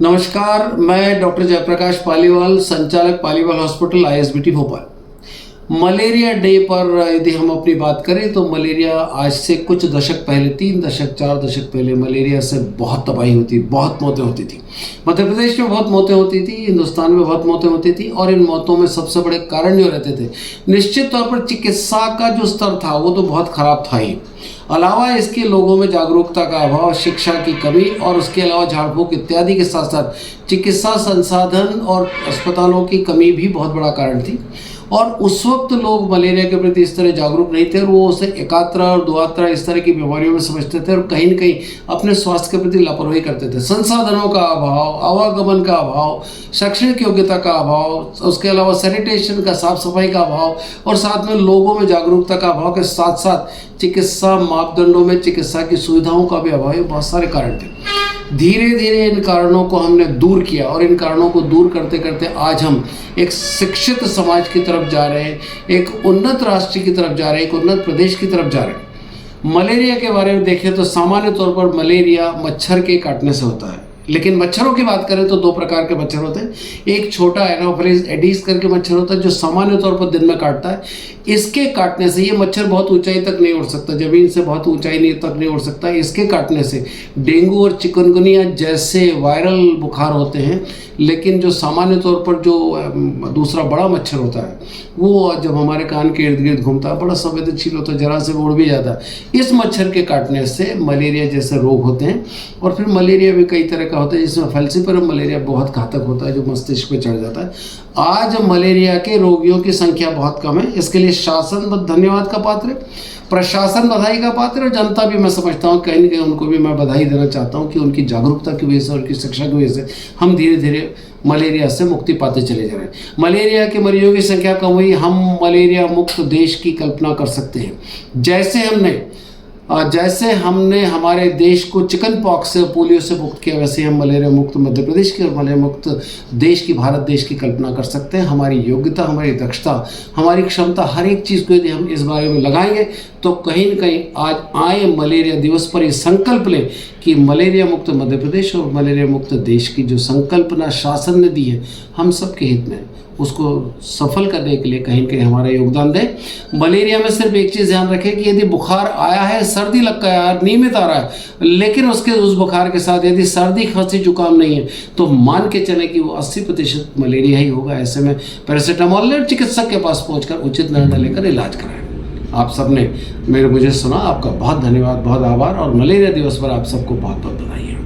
नमस्कार, मैं डॉक्टर जयप्रकाश पालीवाल, संचालक Paliwal hospital ISBT Bhopal. Malaria day पर यदि हम अपनी बात करें तो मलेरिया आज से कुछ दशक पहले, 3 दशक 4 दशक पहले मलेरिया से बहुत तबाही होती, बहुत मौतें होती थी। मध्य प्रदेश में बहुत मौतें होती थी, हिंदुस्तान में बहुत मौतें होती थी, और इन मौतों में सबसे बड़े कारण जो रहते थे, निश्चित तौर पर चिकित्सा का जो स्तर था वो तो बहुत खराब था ही। अलावा इसके लोगों में जागरूकता का अभाव, शिक्षा की कमी और उसके अलावा झाड़ फूक इत्यादि के साथ साथ चिकित्सा संसाधन और अस्पतालों की कमी भी बहुत बड़ा कारण थी। और उस वक्त लोग मलेरिया के प्रति इस तरह जागरूक नहीं थे और वो उसे एकात्रा और दुआत्रा इस तरह की बीमारियों में समझते थे और कहीं न कहीं अपने स्वास्थ्य के प्रति लापरवाही करते थे। संसाधनों का अभाव, आवागमन का अभाव, शैक्षणिक योग्यता का अभाव, उसके अलावा सैनिटेशन का, साफ सफाई का अभाव और साथ में लोगों में जागरूकता का अभाव के साथ साथ चिकित्सा मापदंडों में चिकित्सा की सुविधाओं का भी अभाव, बहुत सारे कारण थे। धीरे धीरे इन कारणों को हमने दूर किया और इन कारणों को दूर करते करते आज हम एक शिक्षित समाज की तरफ जा रहे हैं, एक उन्नत राष्ट्र की तरफ जा रहे हैं, एक उन्नत प्रदेश की तरफ जा रहे हैं। मलेरिया के बारे में देखें तो सामान्य तौर पर मलेरिया मच्छर के काटने से होता है, लेकिन मच्छरों की बात करें तो 2 प्रकार के मच्छर होते हैं। एक छोटा एनोफिलिस एडिस करके मच्छर होता है जो सामान्य तौर पर दिन में काटता है। इसके काटने से ये मच्छर बहुत ऊंचाई तक नहीं उड़ सकता, जमीन से बहुत ऊंचाई तक नहीं उड़ सकता। इसके काटने से डेंगू और चिकनगुनिया जैसे वायरल बुखार होते हैं, लेकिन जो सामान्य तौर पर जो दूसरा बड़ा मच्छर होता है वो जब हमारे कान के इर्द गिर्द घूमता है बड़ा संवेदनशील होता है, जरा से उड़ भी जाता है। इस मच्छर के काटने से मलेरिया जैसे रोग होते हैं। और फिर मलेरिया भी कई तरह का होता है, जिसमें फैल्सिपारम मलेरिया बहुत घातक होता है जो मस्तिष्क पे चढ़ जाता है। आज मलेरिया के रोगियों की संख्या बहुत कम है, इसके लिए शासन धन्यवाद का पात्र है, प्रशासन बधाई का पात्र है और जनता भी, मैं समझता हूँ कहीं न कहीं उनको भी मैं बधाई देना चाहता हूँ कि उनकी जागरूकता की वजह से और उनकी शिक्षा की वजह से हम धीरे धीरे मलेरिया से मुक्ति पाते चले जा रहे हैं। मलेरिया के मरीजों की संख्या कम हुई, हम मलेरिया मुक्त देश की कल्पना कर सकते हैं। जैसे हमने हमारे देश को चिकन पॉक्स से, पोलियो से मुक्त किया, वैसे हम मलेरिया मुक्त मध्य प्रदेश की और मलेरिया मुक्त देश की, भारत देश की कल्पना कर सकते हैं। हमारी योग्यता, हमारी दक्षता, हमारी क्षमता, हर एक चीज़ को यदि हम इस बारे में लगाएंगे तो कहीं न कहीं आज आए मलेरिया दिवस पर ये संकल्प लें कि मलेरिया मुक्त मध्य प्रदेश और मलेरिया मुक्त देश की जो संकल्पना शासन ने दी है, हम सबके हित में उसको सफल करने के लिए कहीं न कहीं हमारा योगदान दें। मलेरिया में सिर्फ एक चीज़ ध्यान रखें कि यदि बुखार आया है, सर्दी लग गया है, नियमित आ रहा है, लेकिन उस बुखार के साथ यदि सर्दी, खांसी, जुकाम नहीं है तो मान के चले कि वो 80% मलेरिया ही होगा। ऐसे में पैरासीटामोल लें, चिकित्सक के पास पहुँचकर उचित निर्णय लेकर इलाज कराएं। आप सबने मुझे सुना, आपका बहुत धन्यवाद, बहुत आभार, और मलेरिया दिवस पर आप सबको बहुत बहुत बधाई।